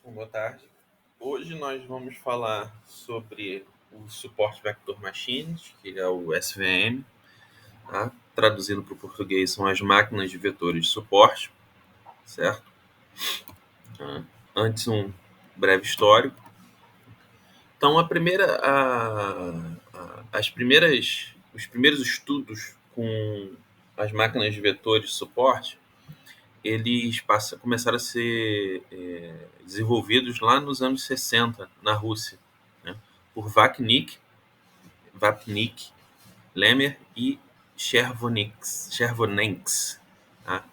Boa tarde. Hoje nós vamos falar sobre o Support Vector Machines, que é o SVM, tá? Traduzindo para o português, são as máquinas de vetores de suporte, certo? Antes, um breve histórico. Então, os primeiros estudos com as máquinas de vetores de suporte, eles começaram a ser desenvolvidos lá nos anos 60, na Rússia, né? Por Vapnik, Lemmer e Chervonex. Tá?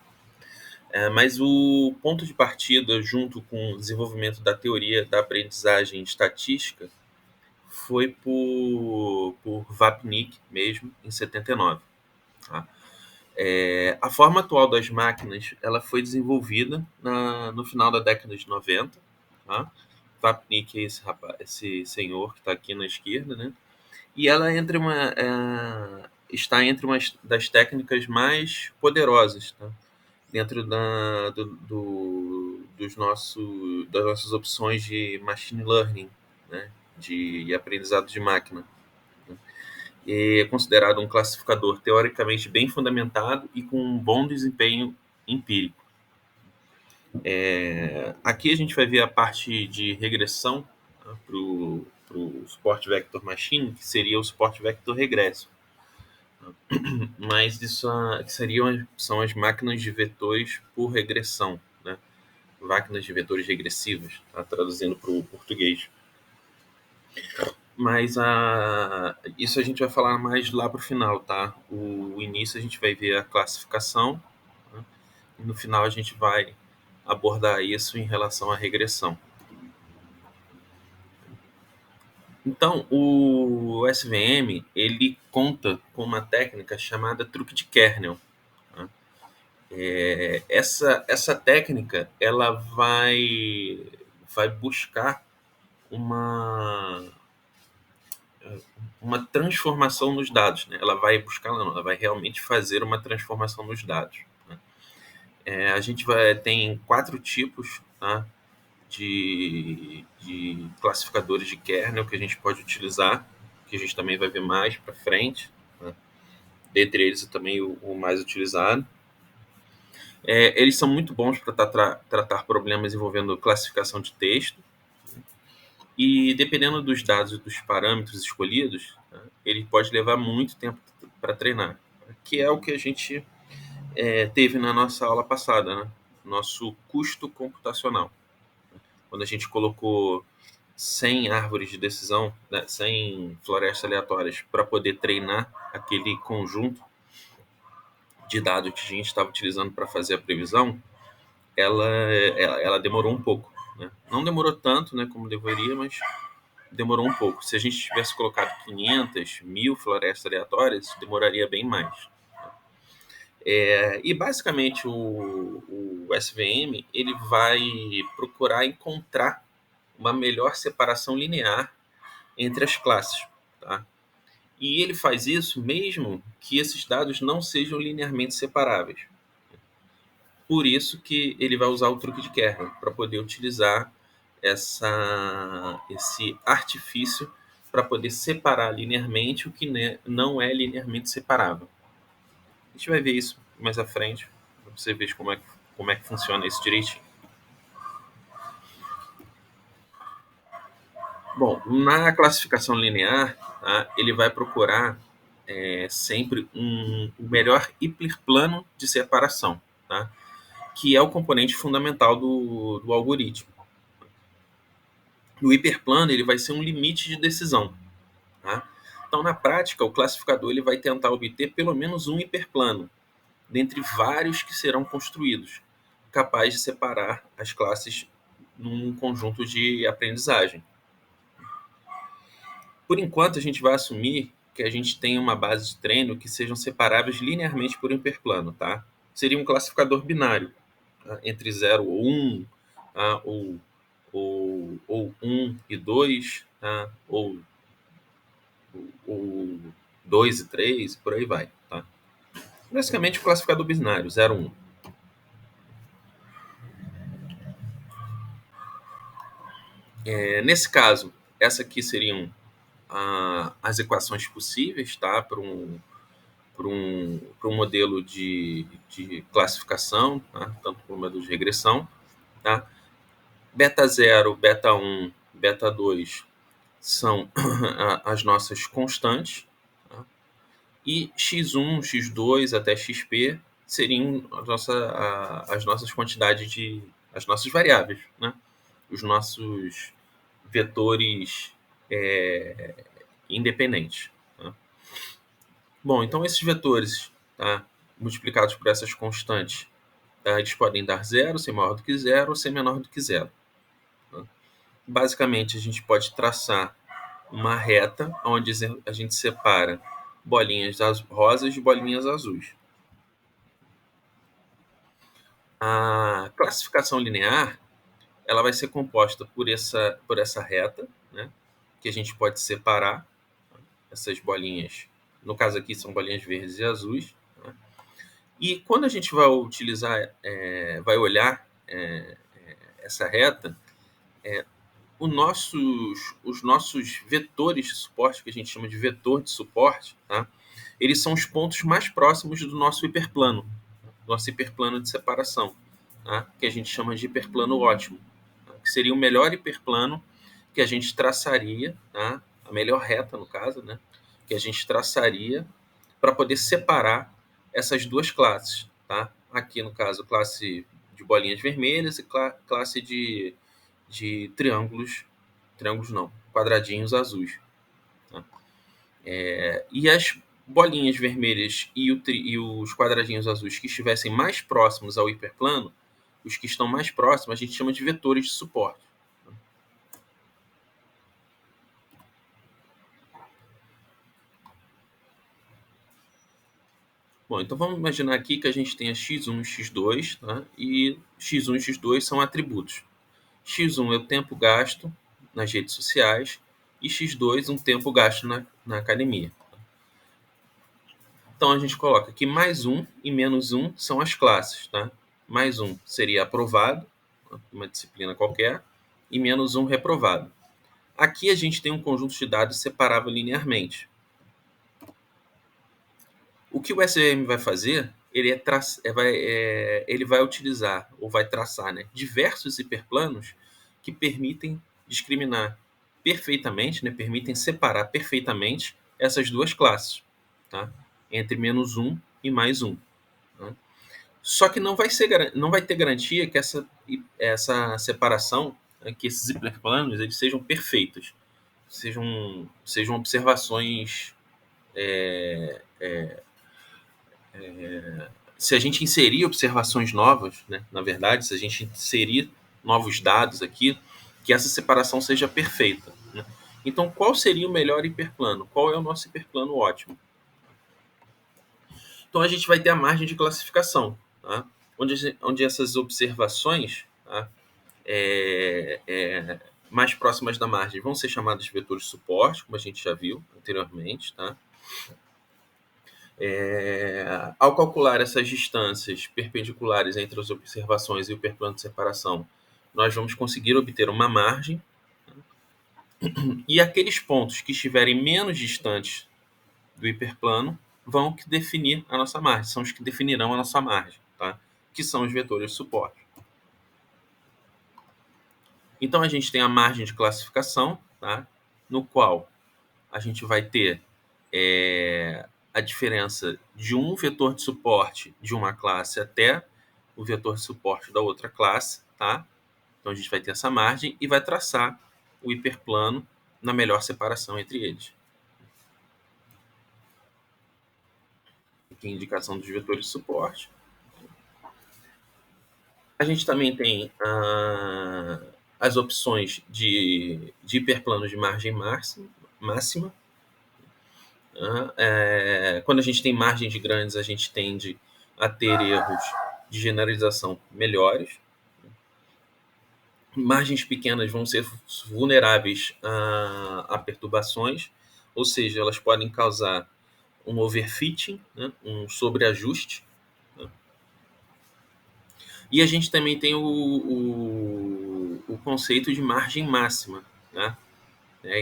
Mas o ponto de partida, junto com o desenvolvimento da teoria da aprendizagem estatística, foi por Vapnik mesmo, em 79. Tá? A forma atual das máquinas ela foi desenvolvida no final da década de 90. Tá? Vapnik é esse senhor que está aqui na esquerda, né? E ela está entre uma das técnicas mais poderosas, tá? Dentro das nossas opções de machine learning, né? De aprendizado de máquina. E é considerado um classificador teoricamente bem fundamentado e com um bom desempenho empírico. Aqui a gente vai ver a parte de regressão, tá, para o Support Vector Machine, que seria o Support Vector Regresso. Mas isso são as máquinas de vetores por regressão, né? Máquinas de vetores regressivas, tá? Traduzindo para o português. Mas isso a gente vai falar mais lá para o final, tá? O início a gente vai ver a classificação, né? E no final a gente vai abordar isso em relação à regressão. Então, o SVM ele conta com uma técnica chamada truque de kernel. Tá? Essa técnica ela vai buscar uma, uma transformação nos dados. Né? Ela vai buscar, não, ela vai realmente fazer uma transformação nos dados. Né? A gente tem 4 tipos, tá, de classificadores de kernel que a gente pode utilizar, que a gente também vai ver mais para frente. Né? Dentre eles também o mais utilizado. Eles são muito bons para tratar problemas envolvendo classificação de texto. E dependendo dos dados e dos parâmetros escolhidos, né, ele pode levar muito tempo para treinar, que é o que a gente teve na nossa aula passada, né? Nosso custo computacional. Quando a gente colocou 100 árvores de decisão, né, 100 florestas aleatórias para poder treinar aquele conjunto de dados que a gente estava utilizando para fazer a previsão, ela demorou um pouco. Né? Não demorou tanto, né, como deveria, mas demorou um pouco. Se a gente tivesse colocado 500, 1000 florestas aleatórias, demoraria bem mais. E basicamente o SVM ele vai procurar encontrar uma melhor separação linear entre as classes. Tá? E ele faz isso mesmo que esses dados não sejam linearmente separáveis. Por isso que ele vai usar o truque de kernel, para poder utilizar esse artifício para poder separar linearmente o que não é linearmente separável. A gente vai ver isso mais à frente, para você ver como é que funciona isso direitinho. Bom, na classificação linear, tá, ele vai procurar sempre o melhor hiperplano de separação, tá, que é o componente fundamental do algoritmo. O hiperplano ele vai ser um limite de decisão. Tá? Então, na prática, o classificador ele vai tentar obter pelo menos um hiperplano, dentre vários que serão construídos, capaz de separar as classes num conjunto de aprendizagem. Por enquanto, a gente vai assumir que a gente tem uma base de treino que sejam separáveis linearmente por um hiperplano. Tá? Seria um classificador binário, tá? Entre 0 ou 1, tá? ou 1 e 2, tá? ou 2 e 3, por aí vai. Tá? Basicamente, o classificador binário, 0, 1. Nesse caso, essa aqui seriam as equações possíveis, tá? Para um modelo de classificação, tá? Tanto para o modelo de regressão. Tá? Beta 0, beta 1, beta 2 são as nossas constantes. Tá? E x1, x2 até xp seriam as nossas quantidades as nossas variáveis, né? Os nossos vetores independentes. Tá? Bom, então esses vetores, tá, multiplicados por essas constantes, tá, eles podem dar zero, ser maior do que zero, ou ser menor do que zero. Tá? Basicamente, a gente pode traçar uma reta onde a gente separa bolinhas rosas de bolinhas azuis. A classificação linear ela vai ser composta por essa reta, né, que a gente pode separar essas bolinhas. No caso aqui são bolinhas verdes e azuis. Né? E quando a gente vai utilizar, vai olhar essa reta, os nossos vetores de suporte, que a gente chama de vetor de suporte, tá? Eles são os pontos mais próximos do nosso hiperplano de separação, tá? Que a gente chama de hiperplano ótimo, tá? Que seria o melhor hiperplano que a gente traçaria, tá? A melhor reta, no caso, né? Que a gente traçaria para poder separar essas duas classes. Tá? Aqui, no caso, classe de bolinhas vermelhas e classe de triângulos não, quadradinhos azuis. Tá? E as bolinhas vermelhas e os quadradinhos azuis que estivessem mais próximos ao hiperplano, os que estão mais próximos, a gente chama de vetores de suporte. Bom, então vamos imaginar aqui que a gente tenha x1 e x2, tá? E x1 e x2 são atributos. x1 é o tempo gasto nas redes sociais e x2 um tempo gasto na academia. Então a gente coloca que mais 1 e menos 1 são as classes. Tá? Mais 1 seria aprovado, uma disciplina qualquer, e menos 1 reprovado. Aqui a gente tem um conjunto de dados separável linearmente. O que o SVM vai fazer, ele vai utilizar, ou vai traçar, né, diversos hiperplanos que permitem discriminar perfeitamente, né, permitem separar perfeitamente essas duas classes, tá? Entre menos 1 e mais 1. Tá? Só que não vai ter garantia que essa separação, né, que esses hiperplanos eles sejam perfeitos, sejam observações se a gente inserir observações novas, né, na verdade, se a gente inserir novos dados aqui, que essa separação seja perfeita. Né? Então, qual seria o melhor hiperplano? Qual é o nosso hiperplano ótimo? Então, a gente vai ter a margem de classificação, tá? onde essas observações, tá, mais próximas da margem vão ser chamadas de vetores de suporte, como a gente já viu anteriormente. Tá? Ao calcular essas distâncias perpendiculares entre as observações e o hiperplano de separação, nós vamos conseguir obter uma margem, e aqueles pontos que estiverem menos distantes do hiperplano vão definir a nossa margem, são os que definirão a nossa margem, tá? Que são os vetores de suporte. Então a gente tem a margem de classificação, tá? No qual a gente vai ter a diferença de um vetor de suporte de uma classe até o vetor de suporte da outra classe, tá? Então a gente vai ter essa margem e vai traçar o hiperplano na melhor separação entre eles. Aqui a indicação dos vetores de suporte. A gente também tem as opções de hiperplanos de margem máxima. Quando a gente tem margens grandes, a gente tende a ter erros de generalização melhores. Margens pequenas vão ser vulneráveis a perturbações, ou seja, elas podem causar um overfitting, né, um sobreajuste. Né? E a gente também tem o conceito de margem máxima, né?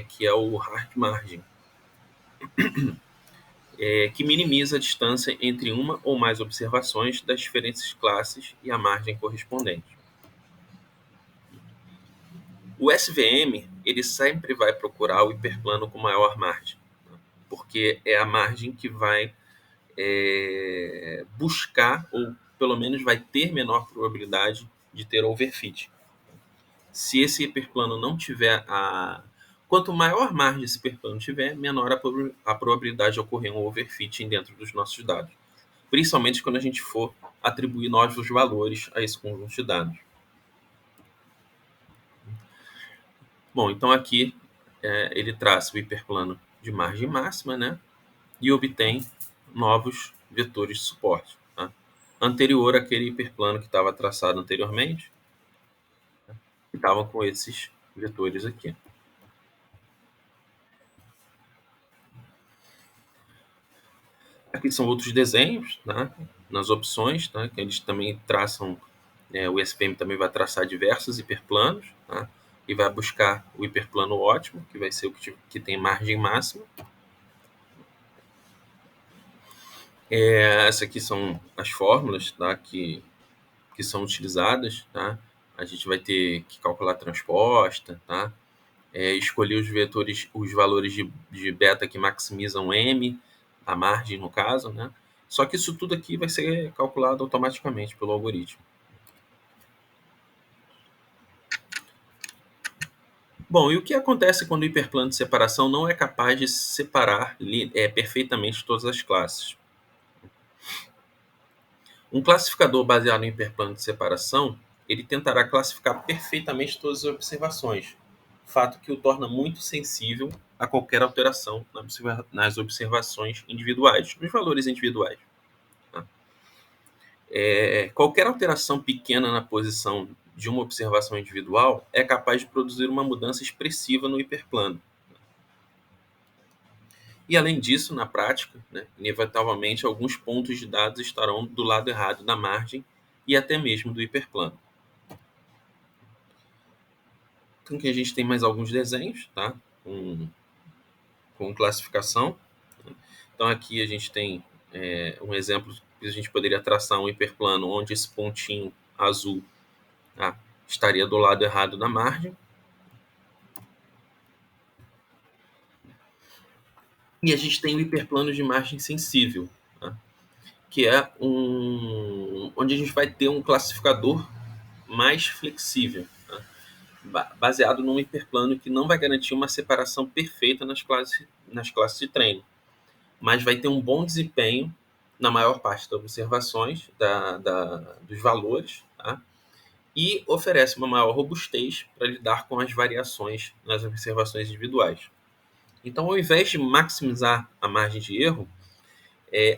Que é o hard margin, que minimiza a distância entre uma ou mais observações das diferentes classes e a margem correspondente. O SVM ele sempre vai procurar o hiperplano com maior margem, porque é a margem que vai buscar, ou pelo menos vai ter menor probabilidade de ter overfit. Se esse hiperplano não tiver a... Quanto maior margem esse hiperplano tiver, menor a probabilidade de ocorrer um overfitting dentro dos nossos dados. Principalmente quando a gente for atribuir novos valores a esse conjunto de dados. Bom, então aqui ele traça o hiperplano de margem máxima, né? E obtém novos vetores de suporte, tá? Anterior àquele hiperplano que estava traçado anteriormente, que estavam com esses vetores aqui. Aqui são outros desenhos, tá? Nas opções, tá? Que eles também traçam, o SPM também vai traçar diversos hiperplanos, tá? E vai buscar o hiperplano ótimo, que vai ser o que tem margem máxima. Essas aqui são as fórmulas, tá? Que são utilizadas, tá? A gente vai ter que calcular a transposta, tá? Escolher os vetores, os valores de beta que maximizam M, a margem no caso, né? Só que isso tudo aqui vai ser calculado automaticamente pelo algoritmo. Bom, e o que acontece quando o hiperplano de separação não é capaz de separar perfeitamente todas as classes? Um classificador baseado em hiperplano de separação, ele tentará classificar perfeitamente todas as observações, fato que o torna muito sensível a qualquer alteração nas observações individuais, nos valores individuais. Tá? Qualquer alteração pequena na posição de uma observação individual é capaz de produzir uma mudança expressiva no hiperplano. E além disso, na prática, né, inevitavelmente alguns pontos de dados estarão do lado errado da margem e até mesmo do hiperplano. Então aqui a gente tem mais alguns desenhos, tá? Com classificação. Então aqui a gente tem um exemplo que a gente poderia traçar um hiperplano onde esse pontinho azul, tá, estaria do lado errado da margem. E a gente tem o hiperplano de margem sensível, tá? Que é onde a gente vai ter um classificador mais flexível, tá? Baseado num hiperplano que não vai garantir uma separação perfeita nas classes de treino, mas vai ter um bom desempenho na maior parte das observações dos valores, tá? E oferece uma maior robustez para lidar com as variações nas observações individuais. Então, ao invés de maximizar a margem de erro,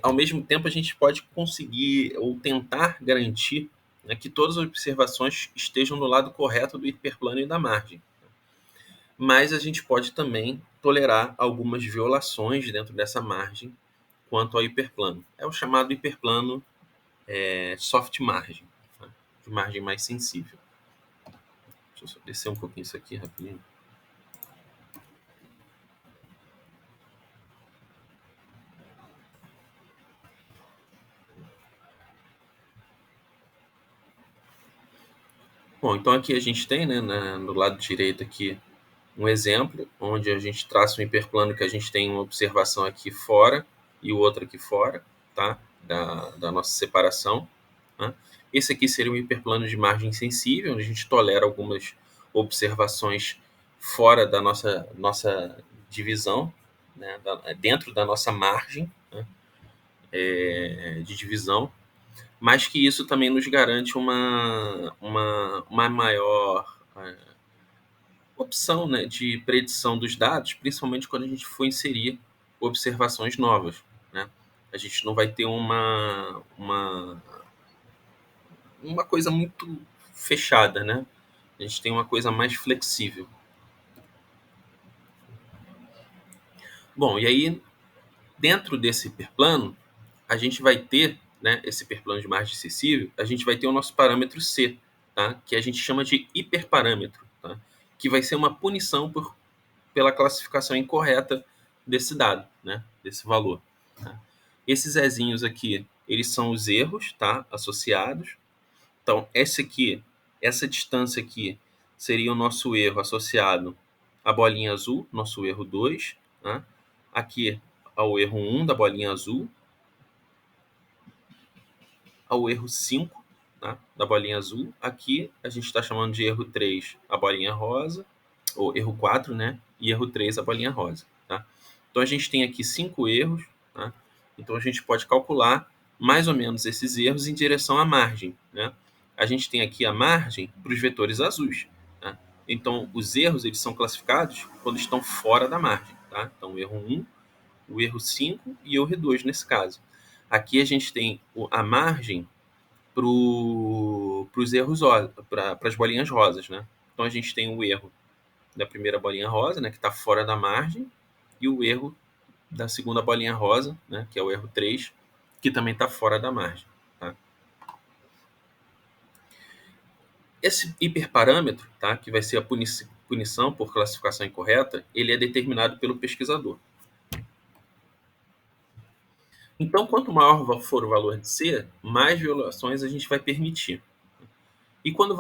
ao mesmo tempo a gente pode conseguir ou tentar garantir, né, que todas as observações estejam no lado correto do hiperplano e da margem. Mas a gente pode também tolerar algumas violações dentro dessa margem quanto ao hiperplano. É o chamado hiperplano soft margin, tá? De margem mais sensível. Deixa eu só descer um pouquinho isso aqui rapidinho. Bom, então aqui a gente tem, né, no lado direito aqui, um exemplo onde a gente traça um hiperplano que a gente tem uma observação aqui fora e o outro aqui fora, tá? Da nossa separação. Tá? Esse aqui seria um hiperplano de margem sensível, onde a gente tolera algumas observações fora da nossa divisão, né? Dentro da nossa margem, né? De divisão, mas que isso também nos garante uma maior opção, né, de predição dos dados, principalmente quando a gente for inserir observações novas, né? A gente não vai ter uma coisa muito fechada, né? A gente tem uma coisa mais flexível. Bom, e aí, dentro desse hiperplano, a gente vai ter né, esse hiperplano de margem sensível, a gente vai ter o nosso parâmetro C, tá? Que a gente chama de hiperparâmetro, tá? Que vai ser uma punição pela classificação incorreta desse dado, né, desse valor. Tá? Esses Ezinhos aqui, eles são os erros, tá, associados. Então, essa distância aqui seria o nosso erro associado à bolinha azul, nosso erro 2, né? Aqui ao erro 1 da bolinha azul, ao erro 5, tá, da bolinha azul. Aqui a gente está chamando de erro 3 a bolinha rosa, ou erro 4, né? E erro 3 a bolinha rosa. Tá? Então a gente tem aqui 5 erros, tá? Então a gente pode calcular mais ou menos esses erros em direção à margem, né? A gente tem aqui a margem para os vetores azuis, tá? Então os erros eles são classificados quando estão fora da margem, tá? Então o erro 1, o erro 5 e o erro 2 nesse caso. Aqui a gente tem a margem para os erros, para as bolinhas rosas, né? Então a gente tem o erro da primeira bolinha rosa, né, que está fora da margem, e o erro da segunda bolinha rosa, né, que é o erro 3, que também está fora da margem. Tá? Esse hiperparâmetro, tá, que vai ser a punição por classificação incorreta, ele é determinado pelo pesquisador. Então, quanto maior for o valor de C, mais violações a gente vai permitir. E quando o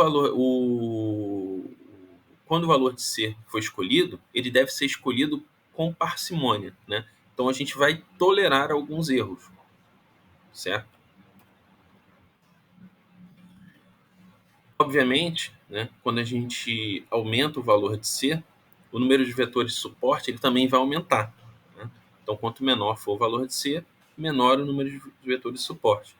valor de C for escolhido, ele deve ser escolhido com parcimônia, né? Então a gente vai tolerar alguns erros, certo? Obviamente, né, quando a gente aumenta o valor de C, o número de vetores de suporte ele também vai aumentar. Né? Então, quanto menor for o valor de C, menor o número de vetores de suporte.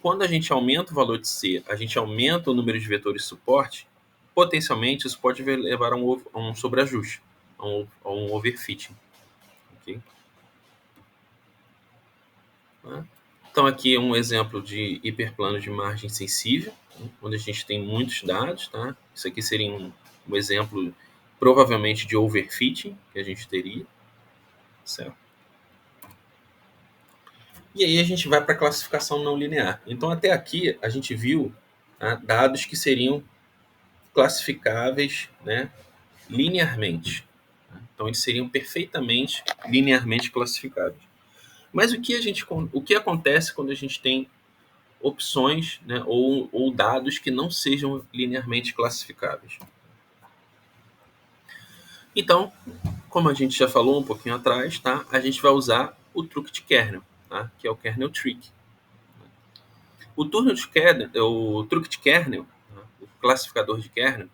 Quando a gente aumenta o valor de C, a gente aumenta o número de vetores de suporte, potencialmente isso pode levar a um sobreajuste, a um overfitting. Okay? Então, aqui é um exemplo de hiperplano de margem sensível, onde a gente tem muitos dados. Tá? Isso aqui seria um exemplo, provavelmente, de overfitting que a gente teria. Certo? E aí a gente vai para a classificação não linear. Então, até aqui, a gente viu, tá, dados que seriam classificáveis, né, linearmente. Então, eles seriam perfeitamente linearmente classificáveis. Mas o que acontece quando a gente tem opções, né, ou dados que não sejam linearmente classificáveis? Então, como a gente já falou um pouquinho atrás, tá, a gente vai usar o truque de kernel, tá, que é o kernel trick. O truque de kernel, tá, o classificador de kernel,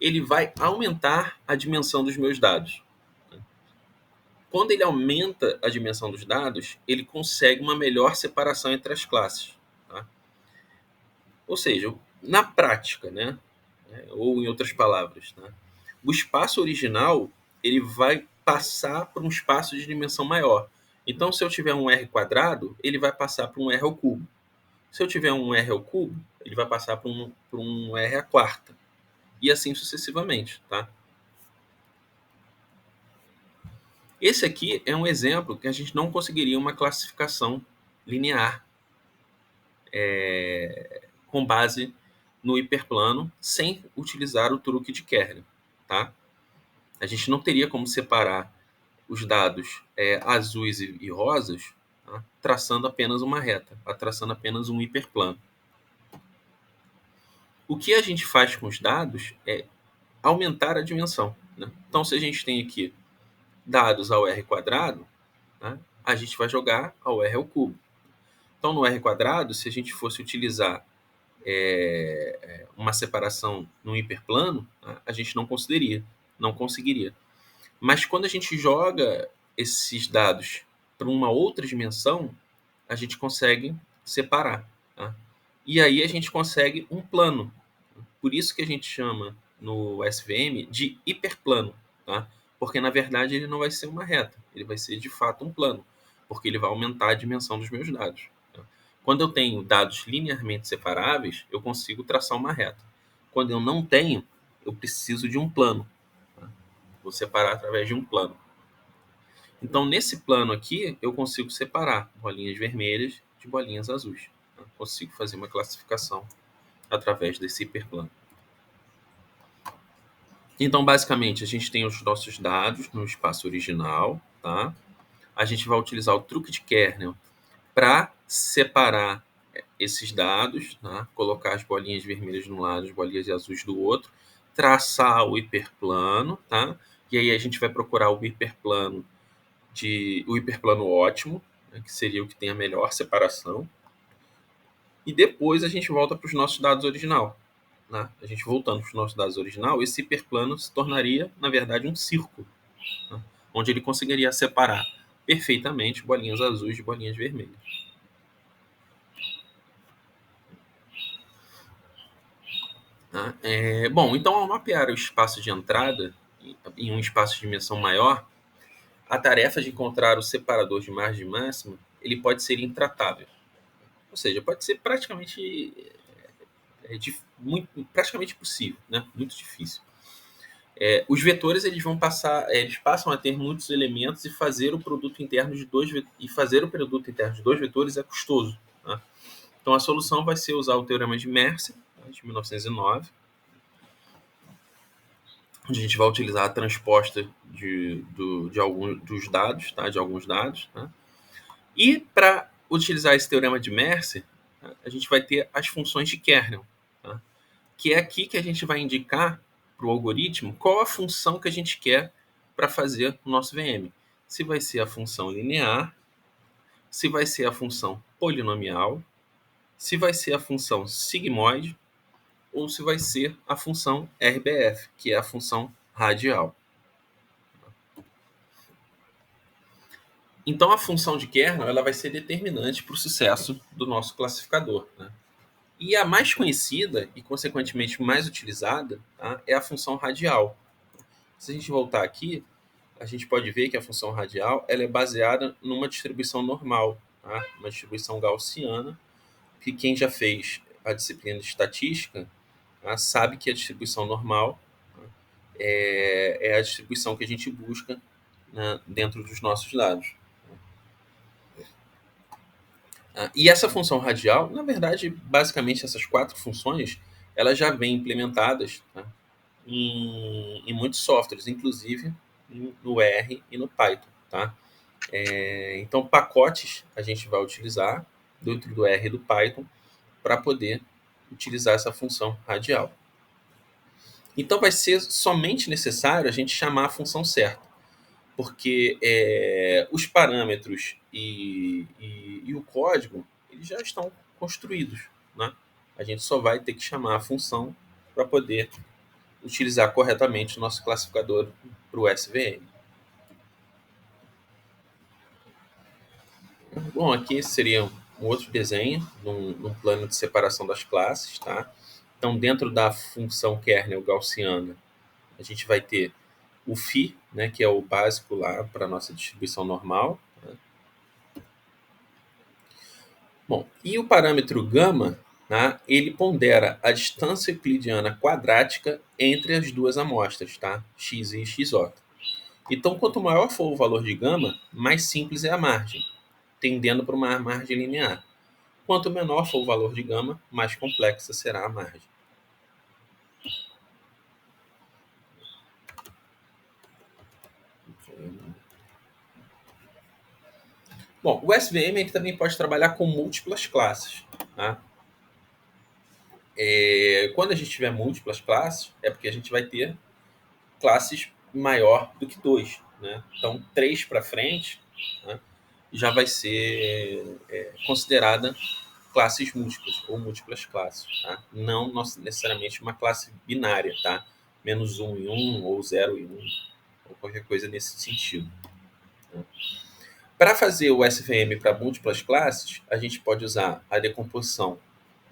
ele vai aumentar a dimensão dos meus dados. Quando ele aumenta a dimensão dos dados, ele consegue uma melhor separação entre as classes. Tá? Ou seja, na prática, né? Ou em outras palavras, tá? O espaço original ele vai passar por um espaço de dimensão maior. Então, se eu tiver um R quadrado, ele vai passar por um R ao cubo. Se eu tiver um R ao cubo, ele vai passar por um R à quarta. E assim sucessivamente. Tá? Esse aqui é um exemplo que a gente não conseguiria uma classificação linear com base no hiperplano sem utilizar o truque de kernel. Tá? A gente não teria como separar os dados azuis e rosas, tá? Traçando apenas uma reta, traçando apenas um hiperplano. O que a gente faz com os dados é aumentar a dimensão. Né? Então, se a gente tem aqui dados ao r quadrado, tá? A gente vai jogar ao r ao cubo. Então, no r quadrado, se a gente fosse utilizar uma separação no hiperplano, tá? A gente não conseguiria. Mas quando a gente joga esses dados para uma outra dimensão, a gente consegue separar. Tá? E aí a gente consegue um plano. Por isso que a gente chama no SVM de hiperplano. Tá? Porque na verdade ele não vai ser uma reta, ele vai ser de fato um plano, porque ele vai aumentar a dimensão dos meus dados. Tá? Quando eu tenho dados linearmente separáveis, eu consigo traçar uma reta. Quando eu não tenho, eu preciso de um plano. Tá? Vou separar através de um plano. Então, nesse plano aqui, eu consigo separar bolinhas vermelhas de bolinhas azuis. Tá? Consigo fazer uma classificação através desse hiperplano. Então, basicamente, a gente tem os nossos dados no espaço original, tá? A gente vai utilizar o truque de kernel para separar esses dados, tá? Colocar as bolinhas vermelhas de um lado, as bolinhas azuis do outro, traçar o hiperplano, tá? E aí a gente vai procurar o hiperplano ótimo, né? Que seria o que tem a melhor separação. E depois a gente volta para os nossos dados original. Né? A gente voltando para os nossos dados original, esse hiperplano se tornaria, na verdade, um círculo, né? Onde ele conseguiria separar perfeitamente bolinhas azuis de bolinhas vermelhas. Tá? Bom, então ao mapear o espaço de entrada em um espaço de dimensão maior, a tarefa de encontrar o separador de margem máxima ele pode ser intratável. Ou seja, pode ser praticamente praticamente impossível, né? Muito difícil. Os vetores eles passam a ter muitos elementos e fazer o produto interno de dois vetores é custoso. Tá? Então a solução vai ser usar o teorema de Mercer, de 1909, onde a gente vai utilizar a transposta dos dados, tá? De alguns dados. Tá? E para utilizar esse teorema de Mercer, tá? A gente vai ter as funções de kernel, tá? Que é aqui que a gente vai indicar para o algoritmo qual a função que a gente quer para fazer o nosso VM. Se vai ser a função linear, se vai ser a função polinomial, se vai ser a função sigmoide ou se vai ser a função RBF, que é a função radial. Então a função de kernel ela vai ser determinante para o sucesso do nosso classificador. Né? E a mais conhecida e, consequentemente, mais utilizada, tá, é a função radial. Se a gente voltar aqui, a gente pode ver que a função radial ela é baseada numa distribuição normal, tá? Uma distribuição gaussiana, que quem já fez a disciplina de estatística, tá, sabe que a distribuição normal, tá, é a distribuição que a gente busca, né, dentro dos nossos dados. E essa função radial, na verdade, basicamente essas quatro funções, elas já vêm implementadas, tá, em muitos softwares, inclusive no R e no Python. Tá? Então, pacotes a gente vai utilizar dentro do R e do Python para poder utilizar essa função radial. Então, vai ser somente necessário a gente chamar a função certa, porque os parâmetros e o código eles já estão construídos. Né? A gente só vai ter que chamar a função para poder utilizar corretamente o nosso classificador para o SVM. Bom, aqui seria um outro desenho num plano de separação das classes. Tá? Então, dentro da função kernel gaussiana, a gente vai ter o phi, né, que é o básico lá para a nossa distribuição normal. Tá? Bom, e o parâmetro gama, tá, ele pondera a distância euclidiana quadrática entre as duas amostras, tá? X e XO. Então, quanto maior for o valor de gama, mais simples é a margem, tendendo para uma margem linear. Quanto menor for o valor de gama, mais complexa será a margem. Bom, o SVM ele também pode trabalhar com múltiplas classes. Tá? Quando a gente tiver múltiplas classes, é porque a gente vai ter classes maior do que 2. Né? Então, 3 para frente, né, já vai ser considerada classes múltiplas ou múltiplas classes. Tá? Não necessariamente uma classe binária, tá? Menos 1 em 1 ou 0 em 1, ou qualquer coisa nesse sentido. Né? Para fazer o SVM para múltiplas classes, a gente pode usar a decomposição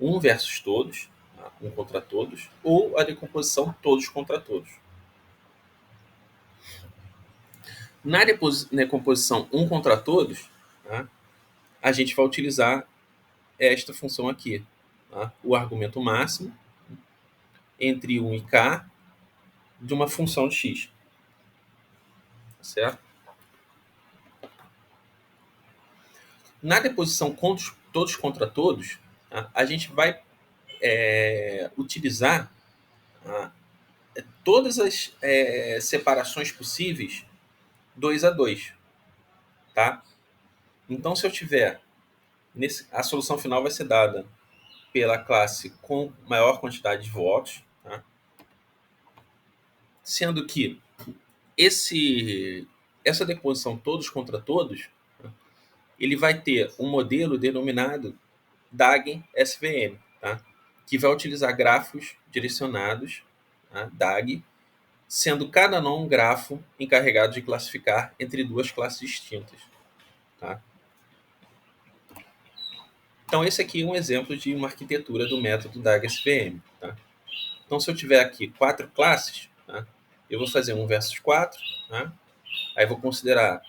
1 versus todos, tá? 1 contra todos, ou a decomposição todos contra todos. Na decomposição 1 contra todos, tá? A gente vai utilizar esta função aqui, tá? O argumento máximo entre 1 e k de uma função de x. Certo? Na deposição todos contra todos, tá? A gente vai utilizar todas as separações possíveis 2 a 2, tá? Então, se eu tiver a solução final vai ser dada pela classe com maior quantidade de votos, tá? Sendo que essa deposição todos contra todos, tá? Ele vai ter um modelo denominado DAG-SVM, tá? Que vai utilizar grafos direcionados, tá? DAG, sendo cada nó um grafo encarregado de classificar entre duas classes distintas, tá? Então, esse aqui é um exemplo de uma arquitetura do método DAG-SVM, tá? Então, se eu tiver aqui 4 classes, tá? Eu vou fazer 1 versus 4, tá? Aí vou considerar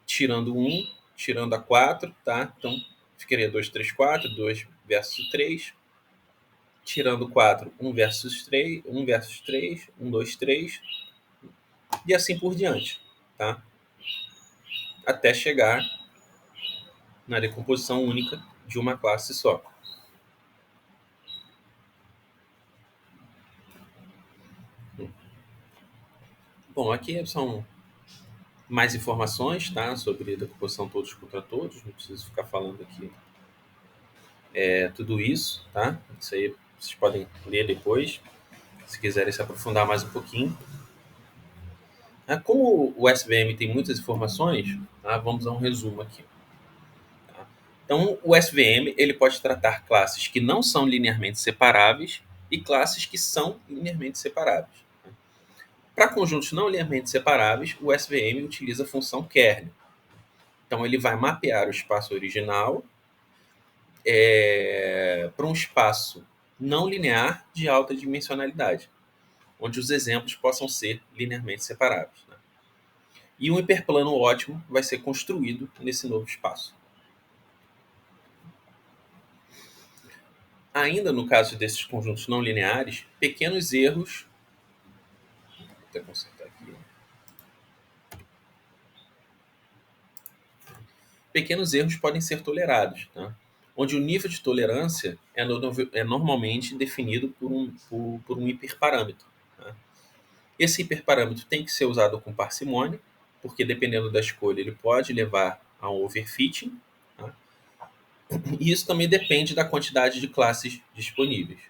tirando 1, tirando a 4, tá? Então, ficaria 2, 3, 4, 2 versus 3. Tirando 4, 1 versus 3, 1 versus 3, 1, 2, 3, e assim por diante, tá? Até chegar na decomposição única de uma classe só. Bom, aqui são mais informações, tá? Sobre decomposição todos contra todos, não preciso ficar falando aqui tudo isso, tá? Isso aí vocês podem ler depois, se quiserem se aprofundar mais um pouquinho. Como o SVM tem muitas informações, tá? Vamos a um resumo aqui. Tá? Então, o SVM ele pode tratar classes que não são linearmente separáveis e classes que são linearmente separáveis. Para conjuntos não linearmente separáveis, o SVM utiliza a função kernel. Então, ele vai mapear o espaço original para um espaço não linear de alta dimensionalidade, onde os exemplos possam ser linearmente separáveis, né? E um hiperplano ótimo vai ser construído nesse novo espaço. Ainda no caso desses conjuntos não lineares, pequenos erros. Vou até consertar aqui. Pequenos erros podem ser tolerados, tá? Onde o nível de tolerância é normalmente definido por um hiperparâmetro. Tá? Esse hiperparâmetro tem que ser usado com parcimônia, porque dependendo da escolha ele pode levar a um overfitting. Tá? E isso também depende da quantidade de classes disponíveis.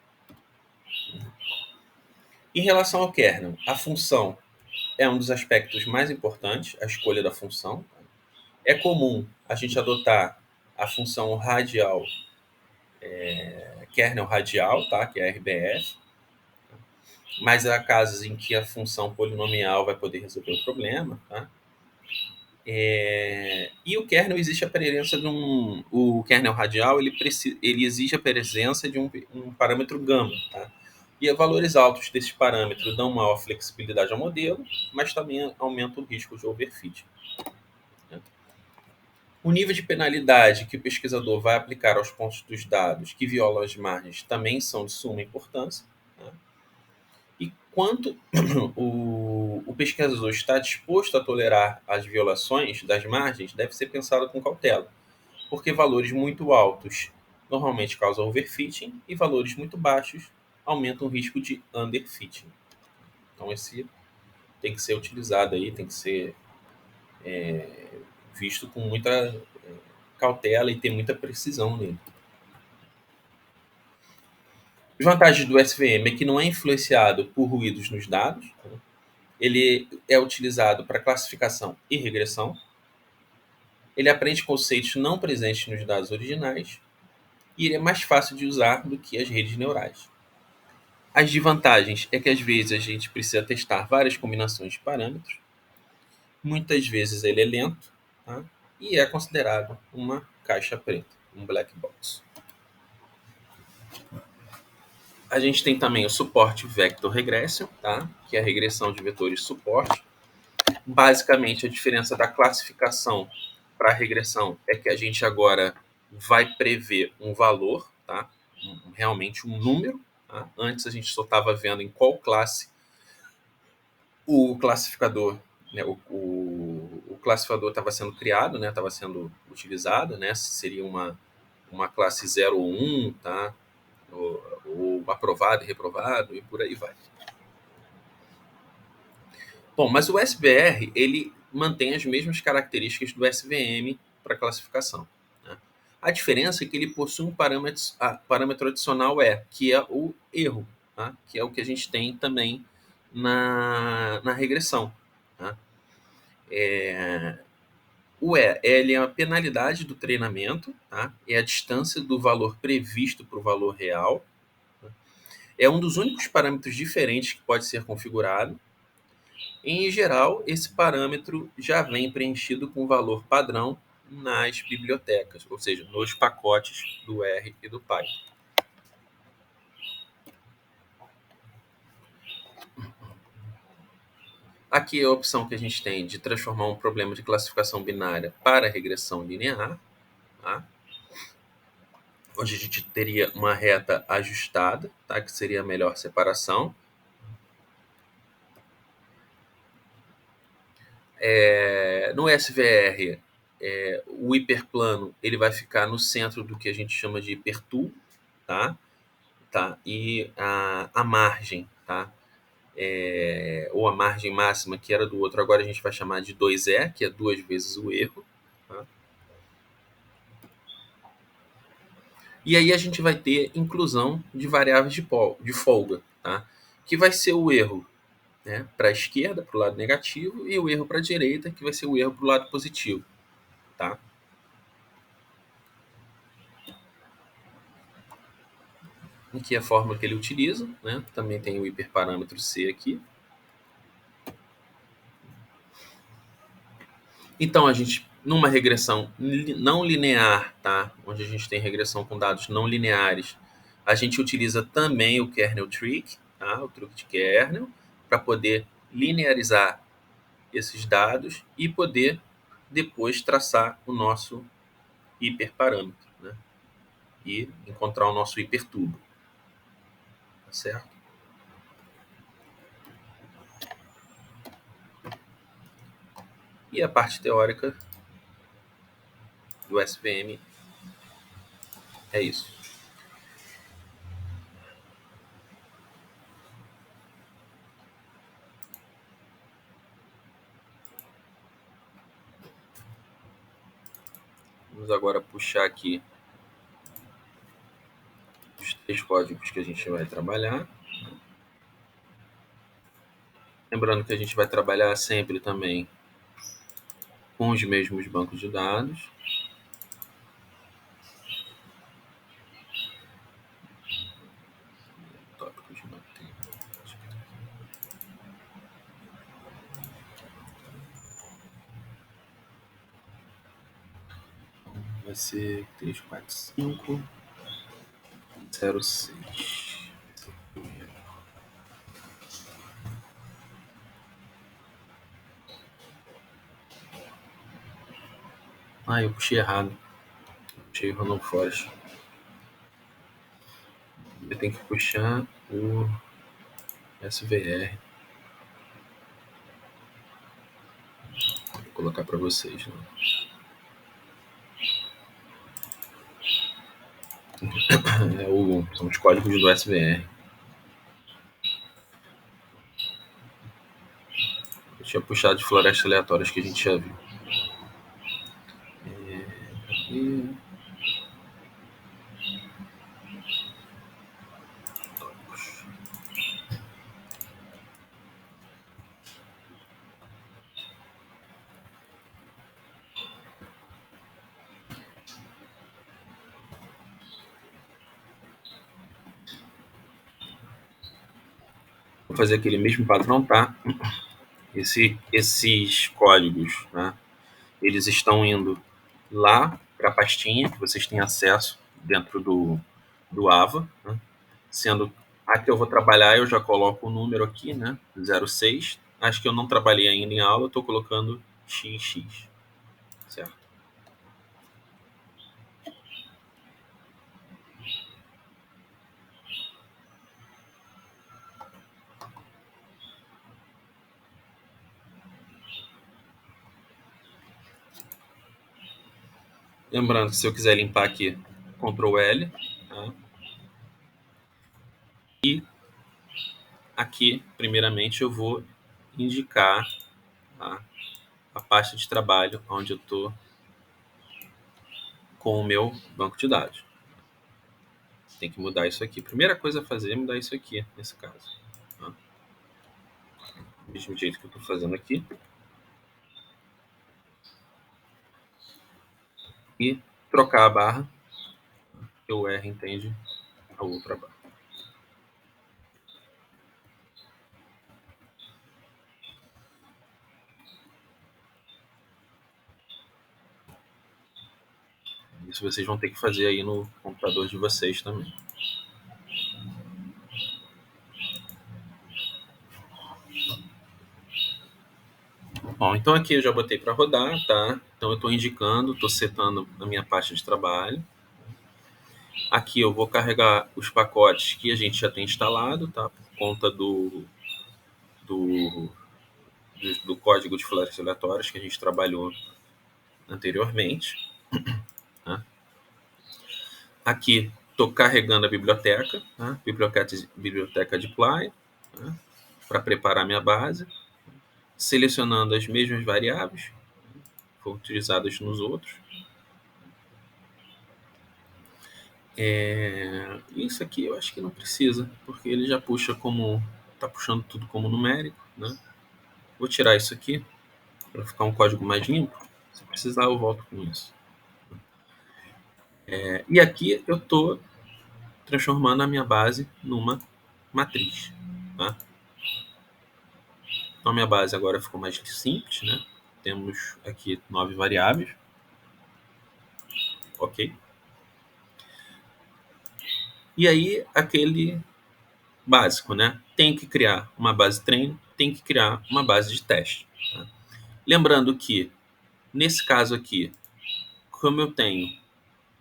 Em relação ao kernel, a função é um dos aspectos mais importantes, a escolha da função. É comum a gente adotar a função radial, kernel radial, tá? Que é a RBF, mas há casos em que a função polinomial vai poder resolver o problema, tá? E o kernel existe a presença de o kernel radial ele exige a presença de um parâmetro gama, tá? E valores altos desse parâmetro dão maior flexibilidade ao modelo, mas também aumentam o risco de overfit. Né? O nível de penalidade que o pesquisador vai aplicar aos pontos dos dados que violam as margens também são de suma importância. Né? E quanto o pesquisador está disposto a tolerar as violações das margens deve ser pensado com cautela, porque valores muito altos normalmente causam overfitting e valores muito baixos aumentam o risco de underfitting. Então esse tem que ser utilizado aí, tem que ser visto com muita cautela e ter muita precisão nele. As vantagens do SVM é que não é influenciado por ruídos nos dados, né? Ele é utilizado para classificação e regressão, ele aprende conceitos não presentes nos dados originais e ele é mais fácil de usar do que as redes neurais. As desvantagens é que às vezes a gente precisa testar várias combinações de parâmetros, muitas vezes ele é lento, tá? E é considerado uma caixa preta, um black box. A gente tem também o suporte vector regression, tá? Que é a regressão de vetores suporte. Basicamente, a diferença da classificação para a regressão é que a gente agora vai prever um valor, tá? Realmente um número. Tá? Antes a gente só estava vendo em qual classe o classificador, né, o classificador estava sendo criado, né, estava sendo utilizado, né, seria uma classe 0 ou 1, tá? Ou aprovado e reprovado, e por aí vai. Bom, mas o SBR, ele mantém as mesmas características do SVM para classificação, né? A diferença é que ele possui um parâmetro adicional que é o erro, tá? Que é o que a gente tem também na regressão, tá? O ele é a penalidade do treinamento, tá? É a distância do valor previsto para o valor real. É um dos únicos parâmetros diferentes que pode ser configurado. Em geral, esse parâmetro já vem preenchido com o valor padrão nas bibliotecas, ou seja, nos pacotes do R e do Python. Aqui é a opção que a gente tem de transformar um problema de classificação binária para regressão linear, tá? Onde a gente teria uma reta ajustada, tá? Que seria a melhor separação. No SVR, o hiperplano ele vai ficar no centro do que a gente chama de hipertool, tá? E a margem, tá? Ou a margem máxima, que era do outro, agora a gente vai chamar de 2E, que é 2 vezes o erro. Tá? E aí a gente vai ter inclusão de variáveis de folga, tá? Que vai ser o erro, né, para a esquerda, para o lado negativo, e o erro para a direita, que vai ser o erro para o lado positivo. Tá? Aqui é a fórmula que ele utiliza, né? Também tem o hiperparâmetro C aqui. Então, a gente, numa regressão não linear, tá? Onde a gente tem regressão com dados não lineares, a gente utiliza também o kernel trick, tá? O truque de kernel, para poder linearizar esses dados e poder depois traçar o nosso hiperparâmetro, né? E encontrar o nosso hipertubo, tá certo? E a parte teórica do SVM é isso. Vamos agora puxar aqui os 3 códigos que a gente vai trabalhar. Lembrando que a gente vai trabalhar sempre também com os mesmos bancos de dados. Tópico de matemática. Vai ser 3, 4, 5, 0, 6. Eu puxei errado. Puxei o Random Forest. Eu tenho que puxar o SVR. Vou colocar para vocês. Né? São os códigos do SVR. Eu tinha puxado de florestas aleatórias que a gente já viu. Vou fazer aquele mesmo padrão, tá? Esses códigos, né? Eles estão indo lá para a pastinha que vocês têm acesso dentro do Ava, né? Sendo a que eu vou trabalhar, eu já coloco o número aqui, né? 06. Acho que eu não trabalhei ainda em aula, eu estou colocando XX, certo? Lembrando que se eu quiser limpar aqui Ctrl L, tá? E aqui, primeiramente, eu vou indicar, tá, a pasta de trabalho onde eu estou com o meu banco de dados. Tem que mudar isso aqui. Primeira coisa a fazer é mudar isso aqui, nesse caso. Tá? Do mesmo jeito que eu estou fazendo aqui. E trocar a barra, que o R entende a outra barra. Isso vocês vão ter que fazer aí no computador de vocês também. Bom, então aqui eu já botei para rodar, tá? Então eu estou indicando, estou setando a minha pasta de trabalho. Aqui eu vou carregar os pacotes que a gente já tem instalado, tá? Por conta do código de flash aleatórios que a gente trabalhou anteriormente. Tá? Aqui estou carregando a biblioteca, tá? Biblioteca deploy, tá? Para preparar minha base, selecionando as mesmas variáveis que foram utilizadas nos outros. Isso aqui eu acho que não precisa, porque ele já puxa como, está puxando tudo como numérico, né? Vou tirar isso aqui para ficar um código mais limpo. Se precisar eu volto com isso. E aqui eu estou transformando a minha base numa matriz, tá? Então a minha base agora ficou mais simples, né? Temos aqui 9 variáveis, ok? E aí aquele básico, né? Tem que criar uma base treino, tem que criar uma base de teste. Tá? Lembrando que nesse caso aqui, como eu tenho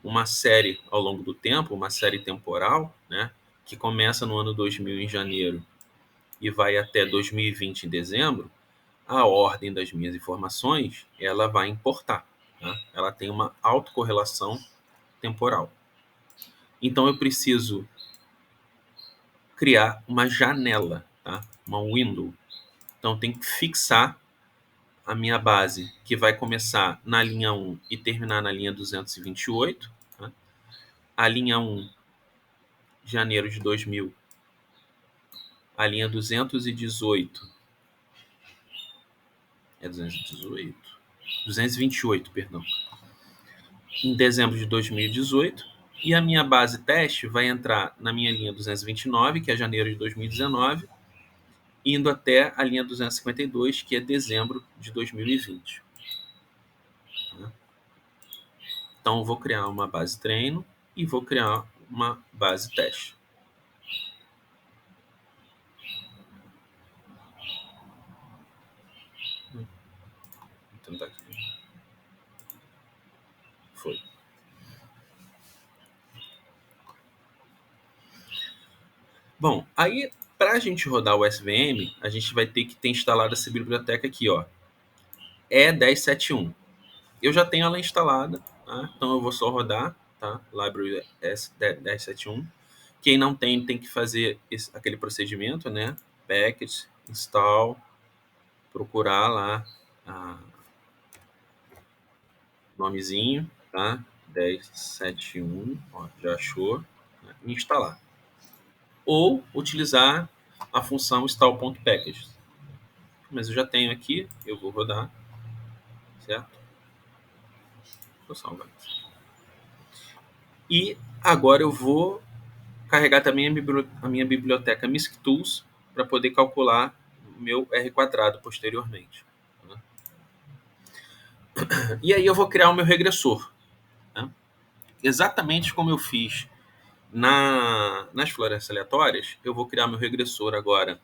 uma série ao longo do tempo, uma série temporal, né? Que começa no ano 2000 em janeiro e vai até 2020 em dezembro, a ordem das minhas informações ela vai importar. Tá? Ela tem uma autocorrelação temporal. Então eu preciso criar uma janela, tá? Uma window. Então tem que fixar a minha base, que vai começar na linha 1 e terminar na linha 228. Tá? A linha 1, janeiro de 2000. A linha 218. É 218? 228, perdão. Em dezembro de 2018. E a minha base teste vai entrar na minha linha 229, que é janeiro de 2019, indo até a linha 252, que é dezembro de 2020. Então, eu vou criar uma base treino e vou criar uma base teste. Vou tentar aqui. Foi. Bom, aí para a gente rodar o SVM, a gente vai ter que ter instalado essa biblioteca aqui, ó. E1071. Eu já tenho ela instalada, tá? Então eu vou só rodar, tá? Library S1071. Quem não tem, tem que fazer aquele procedimento, né? Package, install, procurar lá nomezinho, tá? 1071, ó, já achou, né? E instalar. Ou utilizar a função install.package. Mas eu já tenho aqui, eu vou rodar, certo? Vou salvar isso. E agora eu vou carregar também a minha biblioteca MISC Tools para poder calcular o meu R quadrado posteriormente. Né? E aí eu vou criar o meu regressor. Né? Exatamente como eu fiz nas florestas aleatórias, eu vou criar meu regressor agora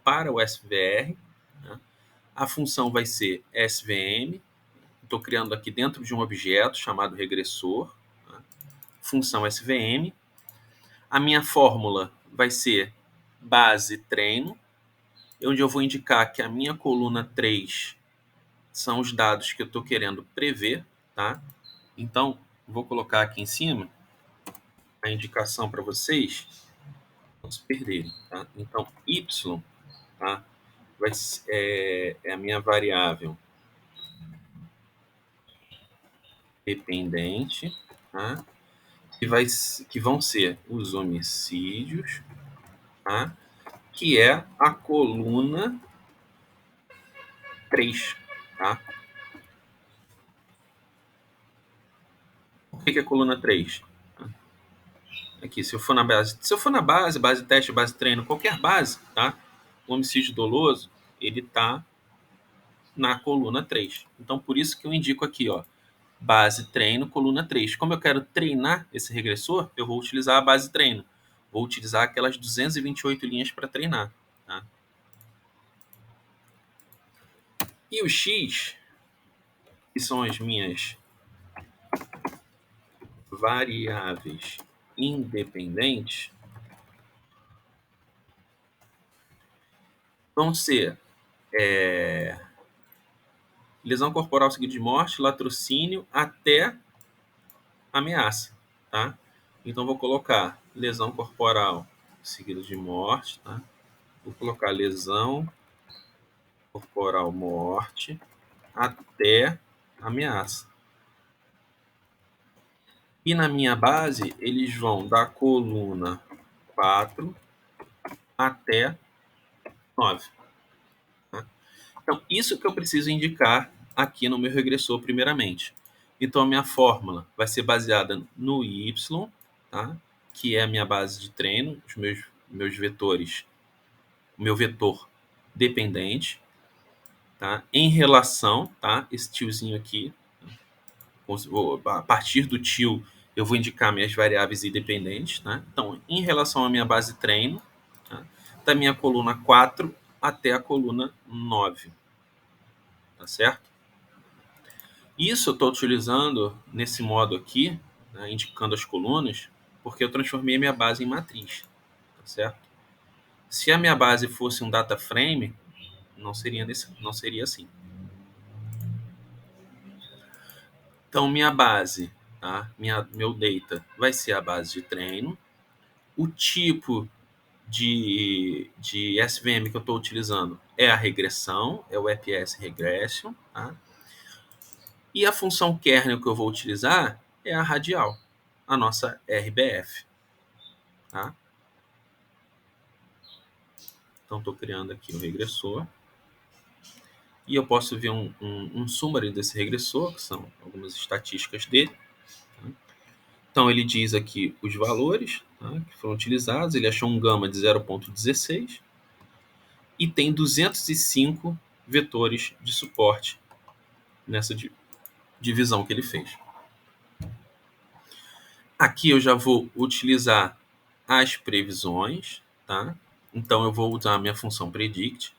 para o SVR. Né? A função vai ser SVM. Estou criando aqui dentro de um objeto chamado regressor. Né? Função SVM. A minha fórmula vai ser base treino, onde eu vou indicar que a minha coluna 3 são os dados que eu estou querendo prever. Tá? Então, vou colocar aqui em cima a indicação para vocês não se perderem, tá? Então, y, tá? É a minha variável dependente, tá? Que vão ser os homicídios, tá? Que é a coluna 3, tá? Por que é a coluna 3? Aqui, se eu for na base teste, base treino, qualquer base, tá? O homicídio doloso, ele tá na coluna 3. Então, por isso que eu indico aqui, ó, base treino, coluna 3. Como eu quero treinar esse regressor, eu vou utilizar a base treino. Vou utilizar aquelas 228 linhas para treinar, tá? E o X, que são as minhas variáveis independentes, vão ser lesão corporal seguida de morte, latrocínio até ameaça, tá? Então vou colocar lesão corporal seguida de morte, tá? Vou colocar lesão corporal morte até ameaça. E na minha base, eles vão da coluna 4 até 9. Tá? Então, isso que eu preciso indicar aqui no meu regressor primeiramente. Então, a minha fórmula vai ser baseada no Y, tá? Que é a minha base de treino, os meus vetores, o meu vetor dependente, tá? Em relação, tá? Esse tiozinho aqui, a partir do tio, eu vou indicar minhas variáveis independentes, tá? Então, em relação à minha base treino, tá? Da minha coluna 4 até a coluna 9, tá certo? Isso eu estou utilizando nesse modo aqui, né, indicando as colunas, porque eu transformei minha base em matriz, tá certo? Se a minha base fosse um data frame, não seria assim. Então, minha base, tá? Meu data vai ser a base de treino. O tipo de SVM que eu estou utilizando é a regressão, é o EPS Regression, tá? E a função kernel que eu vou utilizar é a radial, a nossa RBF, tá? Então, estou criando aqui o regressor. E eu posso ver um summary desse regressor, que são algumas estatísticas dele. Tá? Então, ele diz aqui os valores, tá, que foram utilizados. Ele achou um gama de 0,16 e tem 205 vetores de suporte nessa divisão que ele fez. Aqui eu já vou utilizar as previsões, tá? Então eu vou usar a minha função predict.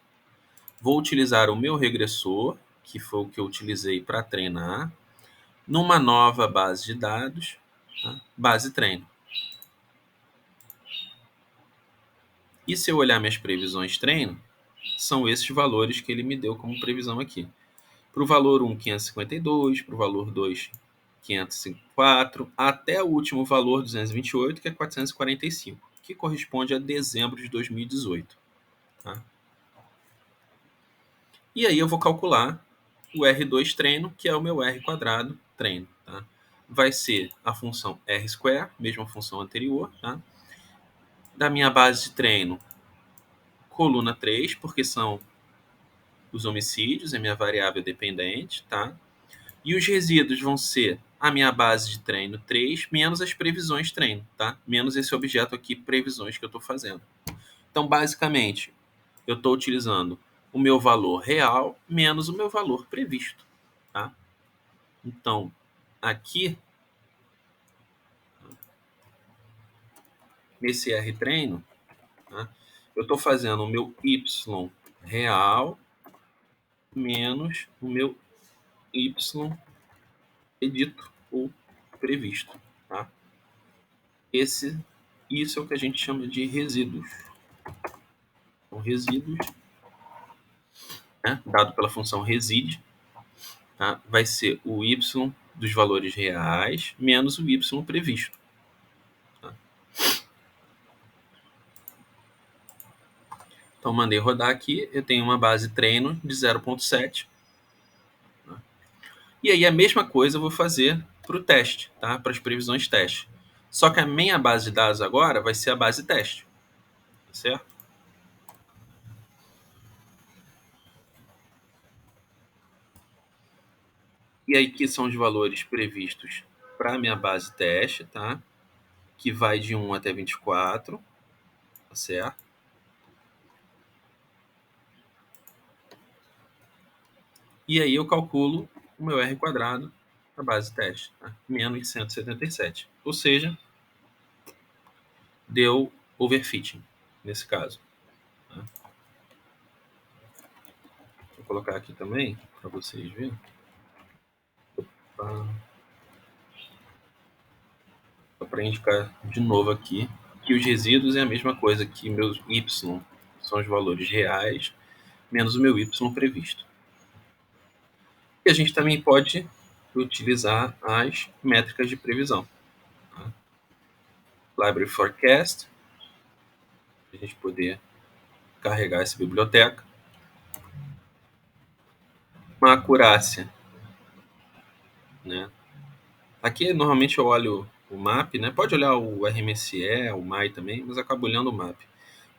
Vou utilizar o meu regressor, que foi o que eu utilizei para treinar, numa nova base de dados, tá? Base treino. E se eu olhar minhas previsões treino, são esses valores que ele me deu como previsão aqui. Para o valor 1, 552, para o valor 2, 504, até o último valor 228, que é 445, que corresponde a dezembro de 2018. Tá? E aí eu vou calcular o R2 treino, que é o meu R quadrado treino. Tá? Vai ser a função R square, mesma função anterior. Tá? Da minha base de treino, coluna 3, porque são os homicídios, é minha variável dependente. Tá? E os resíduos vão ser a minha base de treino 3, menos as previsões treino, tá? Menos esse objeto aqui, previsões, que eu estou fazendo. Então, basicamente, eu estou utilizando o meu valor real menos o meu valor previsto, tá? Então, aqui, nesse R treino, tá? Eu estou fazendo o meu Y real menos o meu Y predito ou previsto, tá? Isso é o que a gente chama de resíduos. Então, resíduos, né, dado pela função reside, tá, vai ser o y dos valores reais menos o y previsto. Tá? Então, mandei rodar aqui, eu tenho uma base treino de 0.7. E aí a mesma coisa eu vou fazer para o teste, tá? Para as previsões teste. Só que a minha base de dados agora vai ser a base teste, tá certo? E aí aqui são os valores previstos para a minha base teste, tá? Que vai de 1 até 24, tá certo? E aí eu calculo o meu R quadrado da base teste, tá? Menos 177. Ou seja, deu overfitting nesse caso. Tá? Vou colocar aqui também para vocês verem. Só para indicar de novo aqui que os resíduos é a mesma coisa que meus y são os valores reais menos o meu y previsto. E a gente também pode utilizar as métricas de previsão. Tá? Library Forecast, para a gente poder carregar essa biblioteca. Uma acurácia, né? Aqui normalmente eu olho o MAP, né? Pode olhar o RMSE, o MAI também, mas eu acabo olhando o MAP.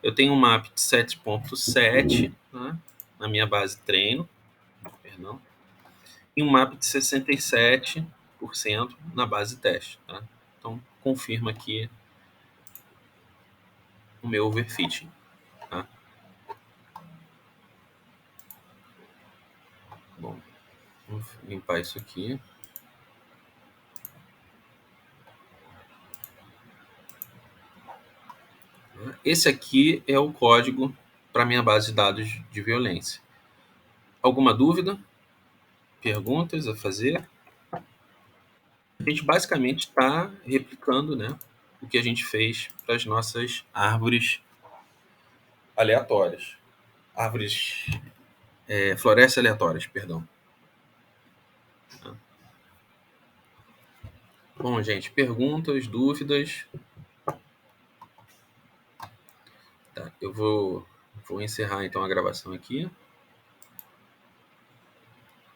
Eu tenho um MAP de 7.7, né? Na minha base treino, perdão, e um MAP de 67% na base teste. Tá? Então, confirma aqui o meu overfitting. Tá? Bom, vamos limpar isso aqui. Esse aqui é o código para minha base de dados de violência. Alguma dúvida? Perguntas a fazer? A gente basicamente está replicando, né, o que a gente fez para as nossas árvores aleatórias. Florestas aleatórias, perdão. Bom, gente, perguntas, dúvidas? Tá, eu vou encerrar então a gravação aqui.